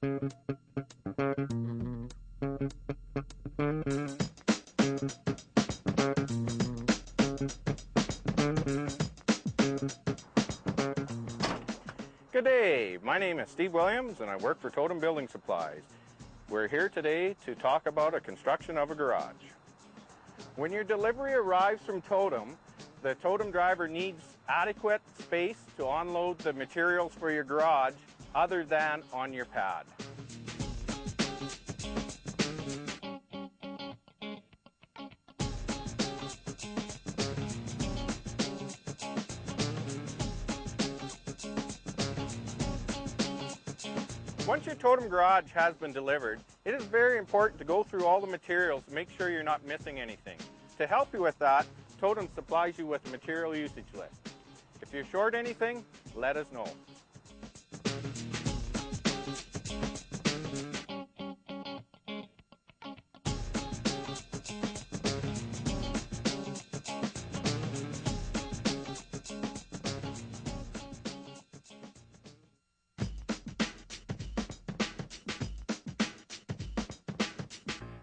Good day, my name is Steve Williams and I work for Totem Building Supplies. We're here today to talk about a construction of a garage. When your delivery arrives from Totem, the Totem driver needs adequate space to unload the materials for your garage other than on your pad. Once your Totem garage has been delivered, it is very important to go through all the materials to make sure you're not missing anything. To help you with that, Totem supplies you with a material usage list. If you're short anything, let us know.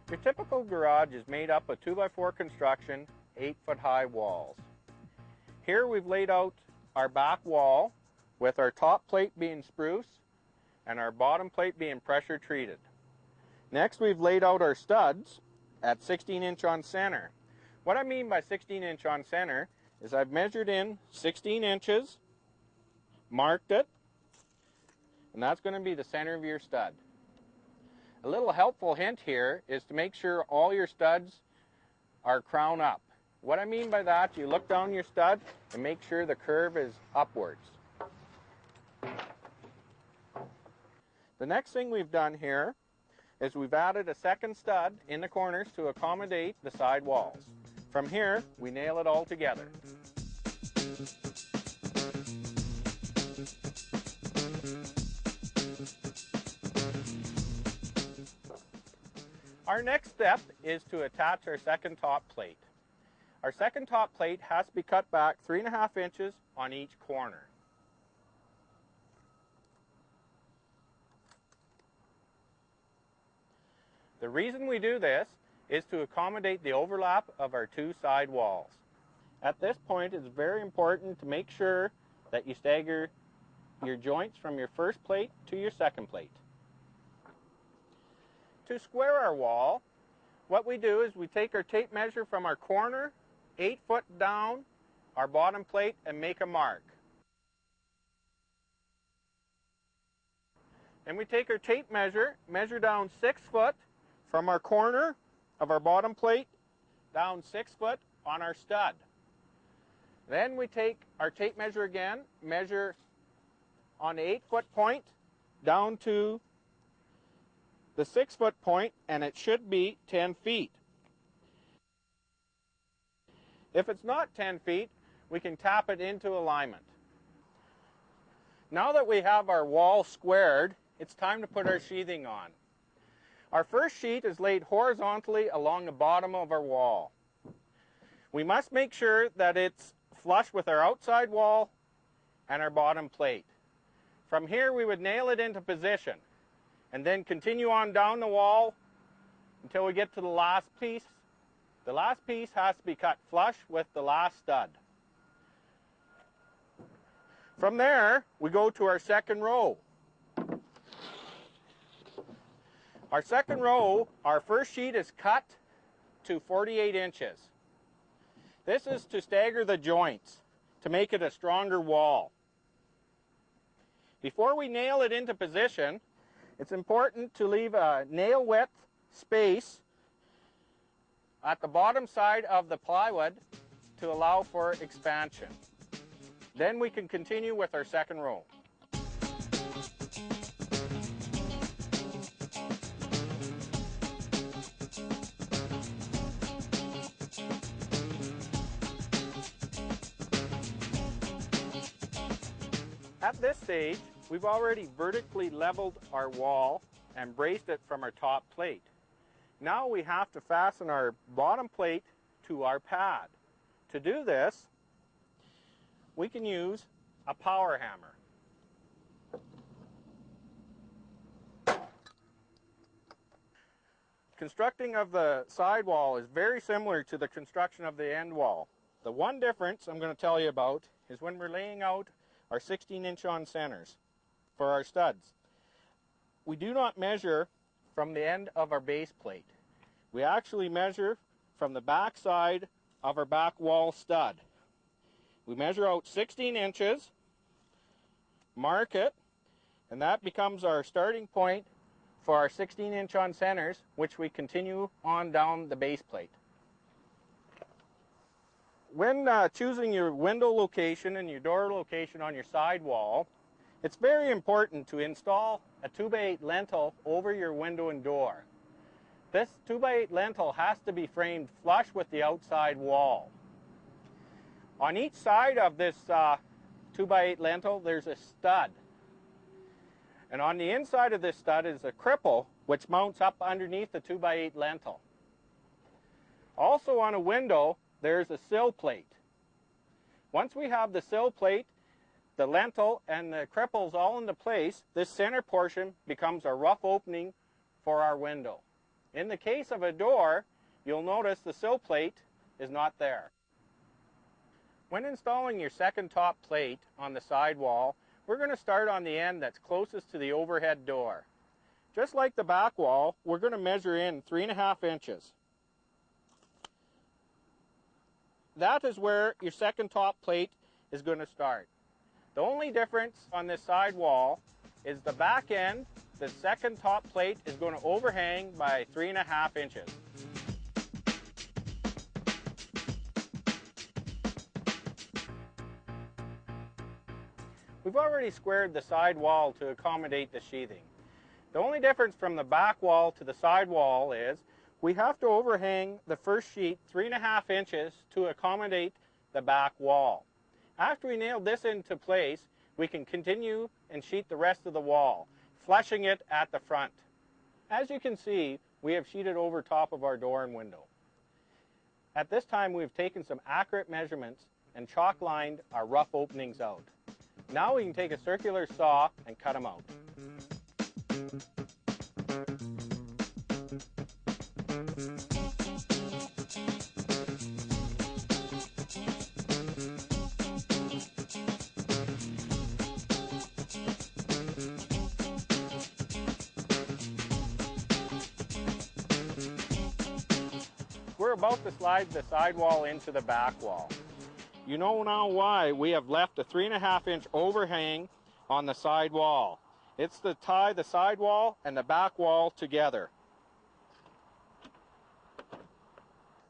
Your typical garage is made up of 2x4 construction, 8-foot high walls. Here we've laid out our back wall with our top plate being spruce and our bottom plate being pressure treated. Next we've laid out our studs at 16-inch on center. What I mean by 16-inch on center is I've measured in 16 inches, marked it, and that's going to be the center of your stud. A little helpful hint here is to make sure all your studs are crown up. What I mean by that, you look down your stud and make sure the curve is upwards. The next thing we've done here is we've added a second stud in the corners to accommodate the side walls. From here, we nail it all together. Our next step is to attach our second top plate. Our second top plate has to be cut back 3.5 inches on each corner. The reason we do this is to accommodate the overlap of our two side walls. At this point, it's very important to make sure that you stagger your joints from your first plate to your second plate. To square our wall, what we do is we take our tape measure from our corner, 8 foot down our bottom plate, and make a mark. And we take our tape measure down 6 foot from our corner of our bottom plate, down 6 foot on our stud. Then we take our tape measure again, measure on the 8 foot point down to the 6 foot point, and it should be 10 feet. If it's not 10 feet, we can tap it into alignment. Now that we have our wall squared, it's time to put our sheathing on. Our first sheet is laid horizontally along the bottom of our wall. We must make sure that it's flush with our outside wall and our bottom plate. From here, we would nail it into position and then continue on down the wall until we get to the last piece. The last piece has to be cut flush with the last stud. From there, we go to our second row. Our second row, our first sheet is cut to 48 inches. This is to stagger the joints, to make it a stronger wall. Before we nail it into position, it's important to leave a nail width space at the bottom side of the plywood to allow for expansion. Then we can continue with our second row. At this stage, we've already vertically leveled our wall and braced it from our top plate. Now we have to fasten our bottom plate to our pad. To do this, we can use a power hammer. Constructing of the sidewall is very similar to the construction of the end wall. The one difference I'm going to tell you about is when we're laying out our 16-inch on centers for our studs. We do not measure from the end of our base plate. We actually measure from the back side of our back wall stud. We measure out 16 inches, mark it, and that becomes our starting point for our 16-inch on centers, which we continue on down the base plate. When choosing your window location and your door location on your sidewall, it's very important to install a 2x8 lintel over your window and door. This 2x8 lintel has to be framed flush with the outside wall. On each side of this 2x8 lintel, there's a stud. And on the inside of this stud is a cripple, which mounts up underneath the 2x8 lintel. Also on a window, there's a sill plate. Once we have the sill plate, the lintel and the cripples all into place, this center portion becomes a rough opening for our window. In the case of a door, you'll notice the sill plate is not there. When installing your second top plate on the sidewall, we're going to start on the end that's closest to the overhead door. Just like the back wall, we're going to measure in 3.5 inches. That is where your second top plate is going to start. The only difference on this side wall is the back end, the second top plate is going to overhang by 3.5 inches. We've already squared the side wall to accommodate the sheathing. The only difference from the back wall to the side wall is we have to overhang the first sheet 3.5 inches to accommodate the back wall. After we nail this into place, we can continue and sheet the rest of the wall, flushing it at the front. As you can see, we have sheeted over top of our door and window. At this time, we've taken some accurate measurements and chalk lined our rough openings out. Now we can take a circular saw and cut them out. We're about to slide the sidewall into the back wall. You know now why we have left a 3.5 inch overhang on the side wall. It's to tie the side wall and the back wall together.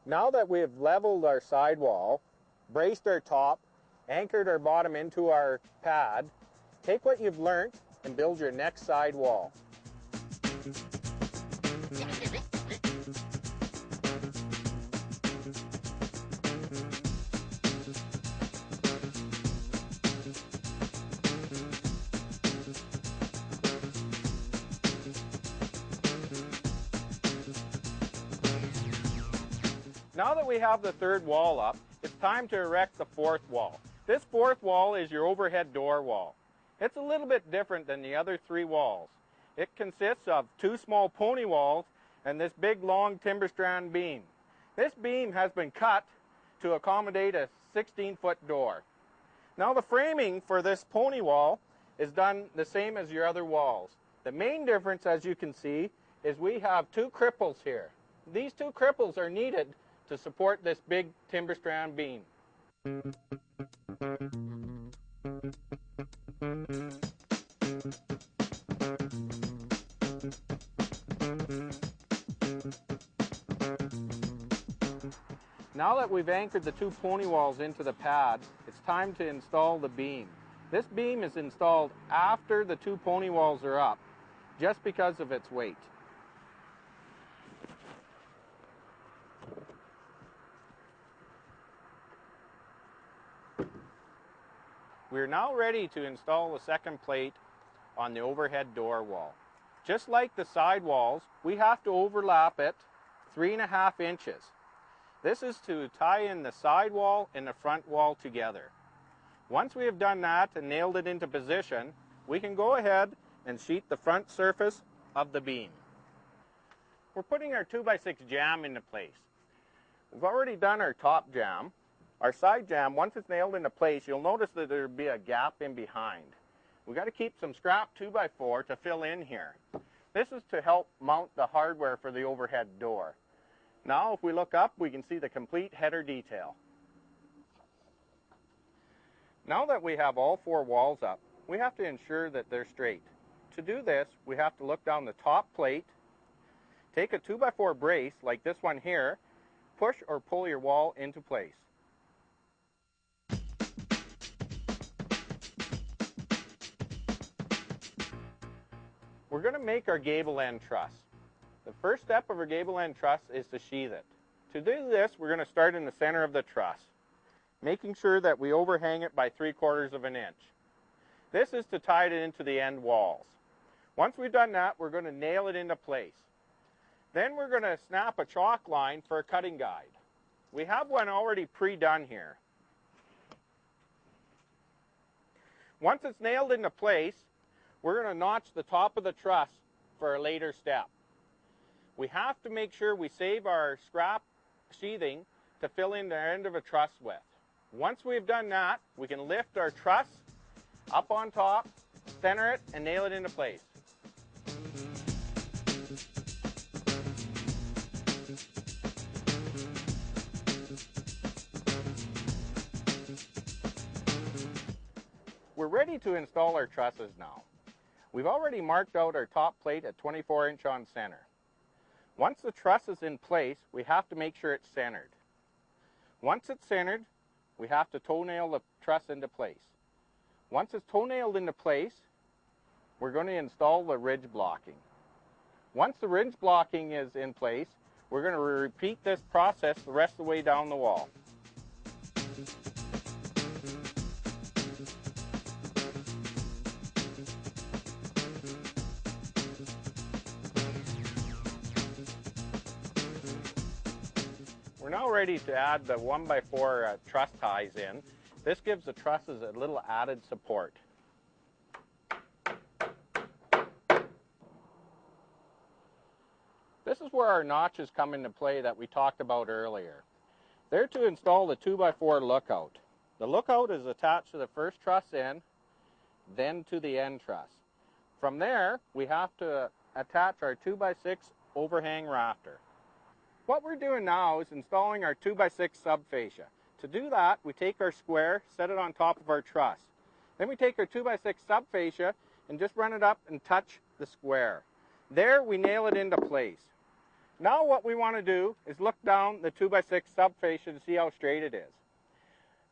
Now that we have leveled our side wall, braced our top, anchored our bottom into our pad, take what you've learned and build your next side wall. Now that we have the third wall up, it's time to erect the fourth wall. This fourth wall is your overhead door wall. It's a little bit different than the other three walls. It consists of two small pony walls and this big long timber strand beam. This beam has been cut to accommodate a 16-foot door. Now the framing for this pony wall is done the same as your other walls. The main difference, as you can see, is we have two cripples here. These two cripples are needed to support this big timber strand beam. Now that we've anchored the two pony walls into the pad, it's time to install the beam. This beam is installed after the two pony walls are up, just because of its weight. We're now ready to install the second plate on the overhead door wall. Just like the side walls, we have to overlap it 3.5 inches. This is to tie in the side wall and the front wall together. Once we have done that and nailed it into position, we can go ahead and sheet the front surface of the beam. we're putting our 2x6 jamb into place. We've already done our top jamb. Our side jamb, once it's nailed into place, you'll notice that there'll be a gap in behind. We've got to keep some scrap 2x4 to fill in here. This is to help mount the hardware for the overhead door. Now if we look up, we can see the complete header detail. Now that we have all 4 walls up, we have to ensure that they're straight. To do this, we have to look down the top plate, take a 2x4 brace like this one here, push or pull your wall into place. We're going to make our gable end truss. The first step of our gable end truss is to sheathe it. To do this, we're going to start in the center of the truss, making sure that we overhang it by 3/4 of an inch. This is to tie it into the end walls. Once we've done that, we're going to nail it into place. Then we're going to snap a chalk line for a cutting guide. We have one already pre-done here. Once it's nailed into place, we're going to notch the top of the truss for a later step. We have to make sure we save our scrap sheathing to fill in the end of a truss with. Once we've done that, we can lift our truss up on top, center it, and nail it into place. We're ready to install our trusses now. We've already marked out our top plate at 24 inch on center. Once the truss is in place, we have to make sure it's centered. Once it's centered, we have to toenail the truss into place. Once it's toenailed into place, we're going to install the ridge blocking. Once the ridge blocking is in place, we're going to repeat this process the rest of the way down the wall. We're now ready to add the 1x4 truss ties in. This gives the trusses a little added support. This is where our notches come into play that we talked about earlier. They're to install the 2x4 lookout. The lookout is attached to the first truss end, then to the end truss. From there, we have to attach our 2x6 overhang rafter. What we're doing now is installing our 2x6 subfascia. To do that, we take our square, set it on top of our truss. Then we take our 2x6 subfascia and just run it up and touch the square. There we nail it into place. Now what we want to do is look down the 2x6 subfascia to see how straight it is.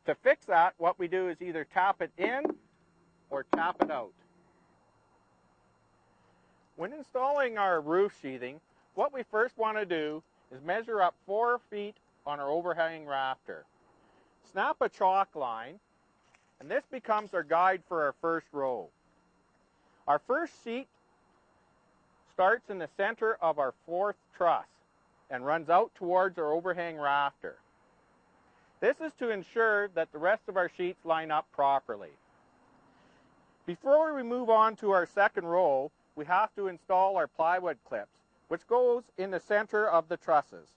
To fix that, what we do is either tap it in or tap it out. When installing our roof sheathing, what we first want to do is measure up 4 feet on our overhang rafter. Snap a chalk line, and this becomes our guide for our first row. Our first sheet starts in the center of our 4th truss and runs out towards our overhang rafter. This is to ensure that the rest of our sheets line up properly. Before we move on to our second row, we have to install our plywood clips, which goes in the center of the trusses.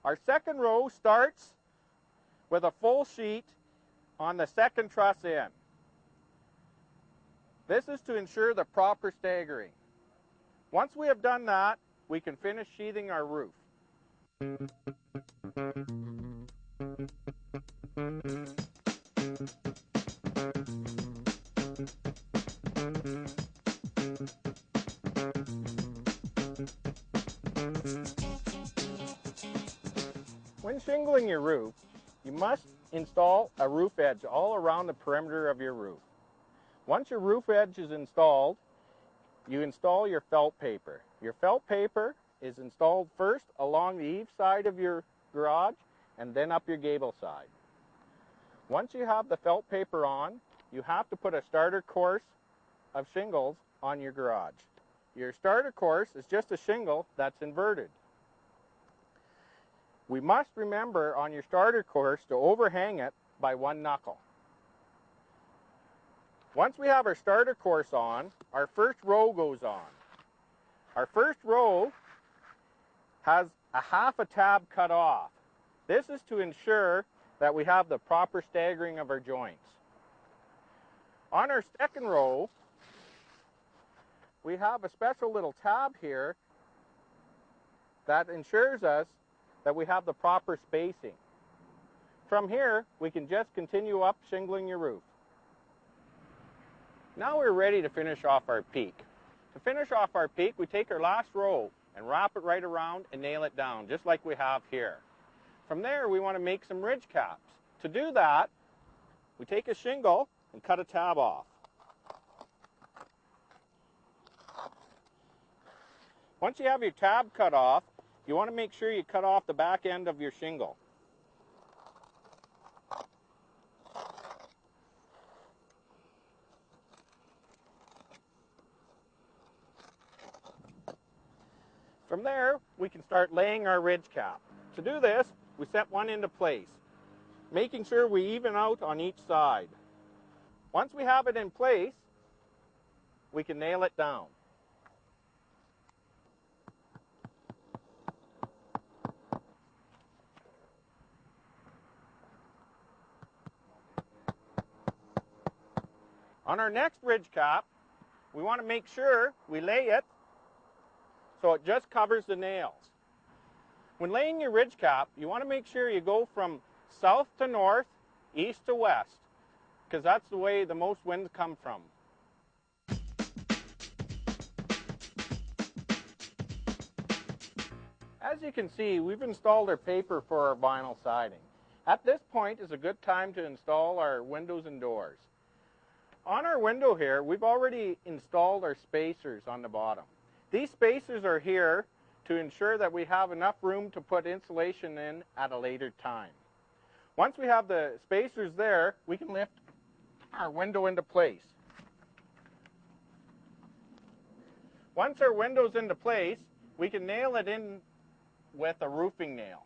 Our second row starts with a full sheet on the second truss end. This is to ensure the proper staggering. Once we have done that, we can finish sheathing our roof. When shingling your roof, you must install a roof edge all around the perimeter of your roof. Once your roof edge is installed, you install your felt paper. Your felt paper is installed first along the eave side of your garage and then up your gable side. Once you have the felt paper on, you have to put a starter course of shingles on your garage. Your starter course is just a shingle that's inverted. We must remember on your starter course to overhang it by 1 knuckle. Once we have our starter course on, our first row goes on. Our first row has a half a tab cut off. This is to ensure that we have the proper staggering of our joints. On our second row, we have a special little tab here that ensures us that we have the proper spacing. From here, we can just continue up shingling your roof. Now we're ready to finish off our peak. To finish off our peak, we take our last row and wrap it right around and nail it down, just like we have here. From there, we want to make some ridge caps. To do that, we take a shingle and cut a tab off. Once you have your tab cut off, you want to make sure you cut off the back end of your shingle. From there, we can start laying our ridge cap. To do this, we set one into place, making sure we even out on each side. Once we have it in place, we can nail it down. On our next ridge cap, we want to make sure we lay it so it just covers the nails. When laying your ridge cap, you want to make sure you go from south to north, east to west, because that's the way the most winds come from. As you can see, we've installed our paper for our vinyl siding. At this point is a good time to install our windows and doors. On our window here, we've already installed our spacers on the bottom. These spacers are here to ensure that we have enough room to put insulation in at a later time. Once we have the spacers there, we can lift our window into place. Once our window's into place, we can nail it in with a roofing nail.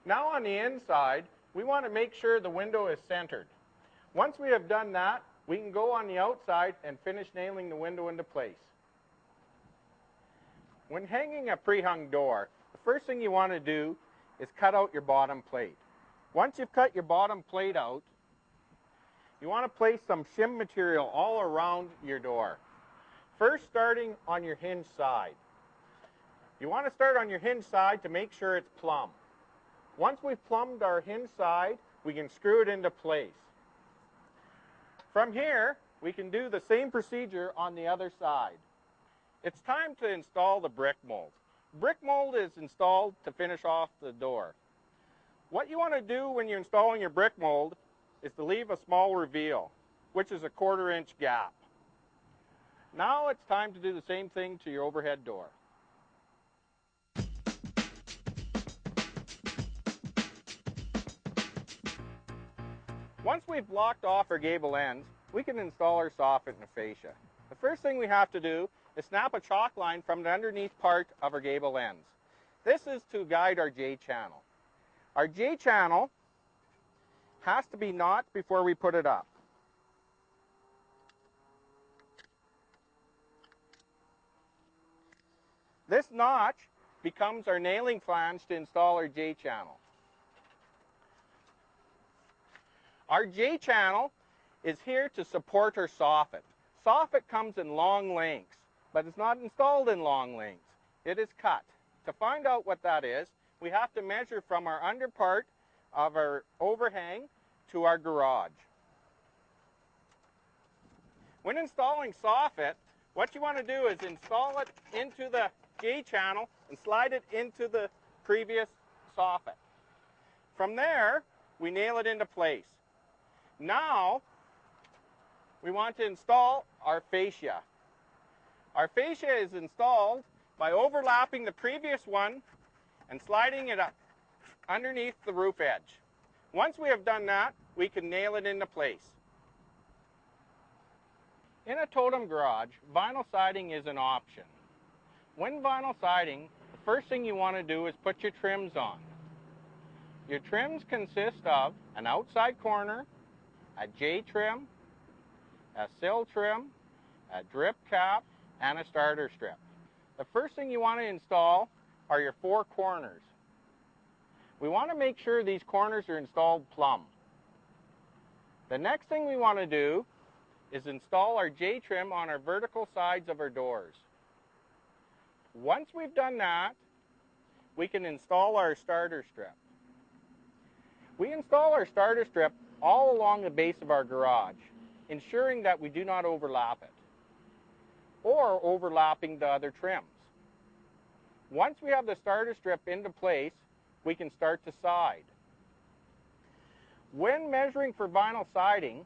Now on the inside, we want to make sure the window is centered. Once we have done that, we can go on the outside and finish nailing the window into place. When hanging a pre-hung door, the first thing you want to do is cut out your bottom plate. Once you've cut your bottom plate out, you want to place some shim material all around your door. First, starting on your hinge side. You want to start on your hinge side to make sure it's plumb. Once we've plumbed our hinge side, we can screw it into place. From here, we can do the same procedure on the other side. It's time to install the brick mold. Brick mold is installed to finish off the door. What you want to do when you're installing your brick mold is to leave a small reveal, which is a 1/4 inch gap. Now it's time to do the same thing to your overhead door. Once we've blocked off our gable ends, we can install our soffit and fascia. The first thing we have to do is snap a chalk line from the underneath part of our gable ends. This is to guide our J-channel. Our J-channel has to be notched before we put it up. This notch becomes our nailing flange to install our J-channel. Our J-channel is here to support our soffit. Soffit comes in long lengths, but it's not installed in long lengths. It is cut. To find out what that is, we have to measure from our under part of our overhang to our garage. When installing soffit, what you want to do is install it into the J-channel and slide it into the previous soffit. From there, we nail it into place. Now, we want to install our fascia. Our fascia is installed by overlapping the previous one and sliding it up underneath the roof edge. Once we have done that, we can nail it into place. In a totem garage, vinyl siding is an option. When vinyl siding, the first thing you want to do is put your trims on. Your trims consist of an outside corner, a J-trim, a sill trim, a drip cap, and a starter strip. The first thing you want to install are your four corners. We want to make sure these corners are installed plumb. The next thing we want to do is install our J-trim on our vertical sides of our doors. Once we've done that, we can install our starter strip. We install our starter strip all along the base of our garage, ensuring that we do not overlap it or overlapping the other trims. Once we have the starter strip into place, we can start to side. When measuring for vinyl siding,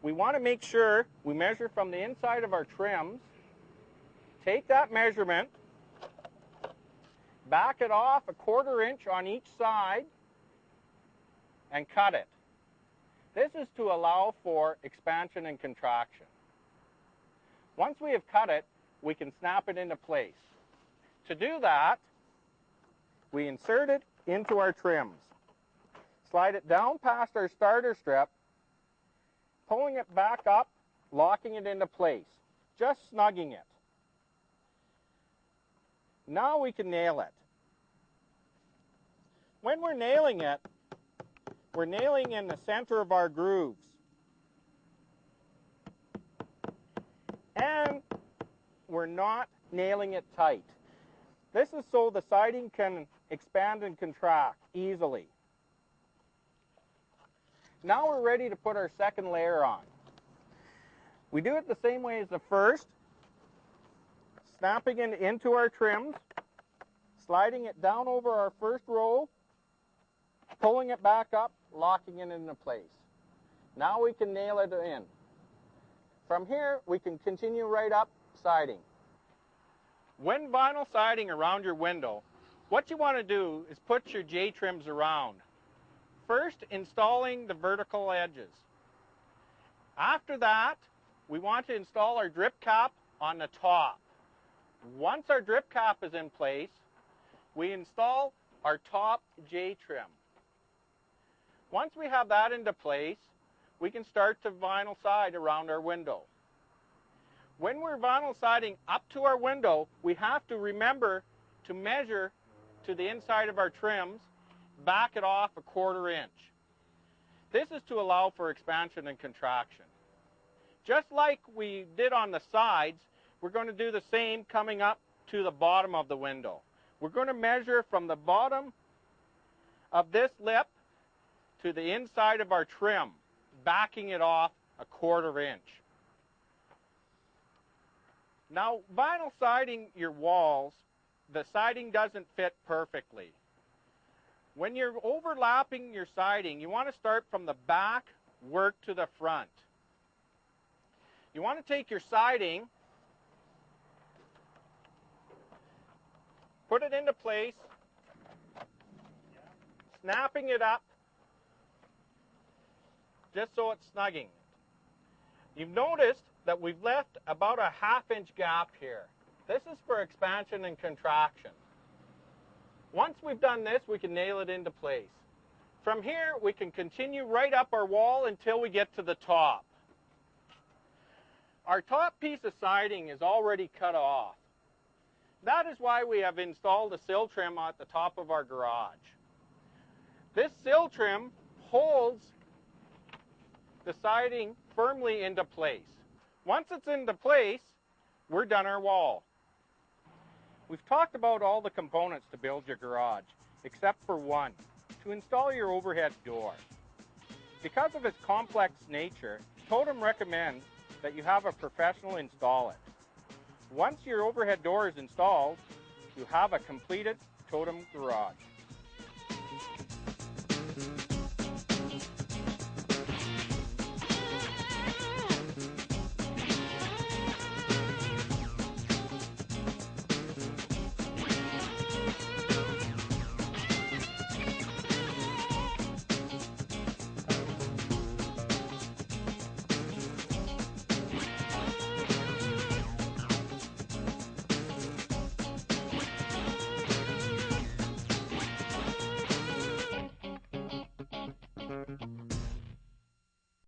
we want to make sure we measure from the inside of our trims, take that measurement, back it off a 1/4 inch on each side, and cut it. This is to allow for expansion and contraction. Once we have cut it, we can snap it into place. To do that, we insert it into our trims. Slide it down past our starter strip, pulling it back up, locking it into place, just snugging it. Now we can nail it. When we're nailing it, we're nailing in the center of our grooves. And we're not nailing it tight. This is so the siding can expand and contract easily. Now we're ready to put our second layer on. We do it the same way as the first, snapping it into our trims, sliding it down over our first row, pulling it back up, locking it into place. Now we can nail it in. From here, we can continue right up siding. When vinyl siding around your window, what you want to do is put your J-trims around. First, installing the vertical edges. After that, we want to install our drip cap on the top. Once our drip cap is in place, we install our top J-trim. Once we have that into place, we can start to vinyl side around our window. When we're vinyl siding up to our window, we have to remember to measure to the inside of our trims, back it off a 1/4 inch. This is to allow for expansion and contraction. Just like we did on the sides, we're going to do the same coming up to the bottom of the window. We're going to measure from the bottom of this lip to the inside of our trim, backing it off a 1/4 inch. Now, vinyl siding your walls, the siding doesn't fit perfectly. When you're overlapping your siding, you want to start from the back, work to the front. You want to take your siding, put it into place, snapping it up, just so it's snugging. You've noticed that we've left about a 1/2 inch gap here. This is for expansion and contraction. Once we've done this, we can nail it into place. From here, we can continue right up our wall until we get to the top. Our top piece of siding is already cut off. That is why we have installed a sill trim at the top of our garage. This sill trim holds the siding firmly into place. Once it's into place, we're done our wall. We've talked about all the components to build your garage, except for one, to install your overhead door. Because of its complex nature, Totem recommends that you have a professional install it. Once your overhead door is installed, you have a completed Totem garage.